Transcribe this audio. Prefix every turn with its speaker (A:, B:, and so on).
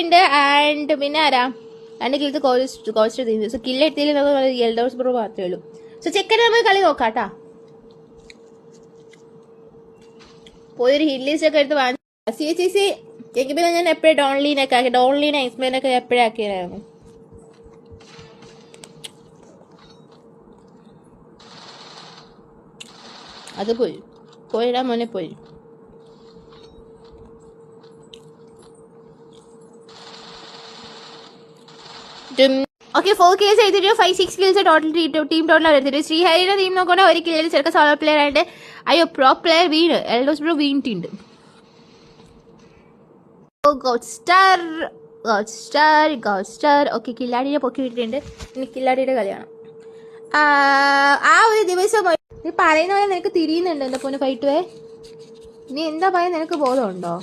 A: ഉണ്ട്. ആൻഡ് പിന്നെ ആരാ 2 കിലത്ത് കോസ്റ്റ് തീരുന്നു. സോ കില്ലെടുത്തില്ല നമുക്ക് എൽഡോസ് ബ്രോ മാത്രമേ ഉള്ളൂ. സോ ചെക്കനെ നമുക്ക് കളി നോക്കാട്ടാ. പോയൊരു ഹിറ്റ് ലിസ്റ്റ് ഒക്കെ എടുത്ത് വാങ്ങി. CCC എനിക്ക് പിന്നെ ഞാൻ എപ്പോഴും ഡോൺലീനൊക്കെ ആക്കി. ഡോൺലീൻ ഐസ്മാനൊക്കെ എപ്പോഴും ആക്കിയതായിരുന്നു. അത് പോയിടാ മോനെ പോയി. ഓക്കെ 4 kills ചെയ്തിട്ട് 5-6 kills ടോട്ടൽ ടീം ടോട്ടൽ എടുത്തിട്ട് ശ്രീഹരിയുടെ ടീം നോക്കണ 1 കില്ലിൽ ചെറുക്ക സോളോ പ്ലെയർ ആയിട്ട് അയ്യോ പ്രോ പ്ലെയർ വീണ് എൽഡോസ് ബ്രോ വീണിട്ടുണ്ട്. ഗോഡ്സ്റ്റാർ ഓക്കെ കില്ലാടിയെ പൊക്കി വിട്ടിട്ടുണ്ട്. ഇനി കില്ലാടിയുടെ കളിയാണ്. ആ ഒരു ദിവസം നീ പറയുന്ന പോലെ നിനക്ക് തിരിയുന്നുണ്ട് എന്താ പോന്നെ ഫൈറ്റ് വേ. നീ എന്താ പറയുക നിനക്ക് ബോധമുണ്ടോ?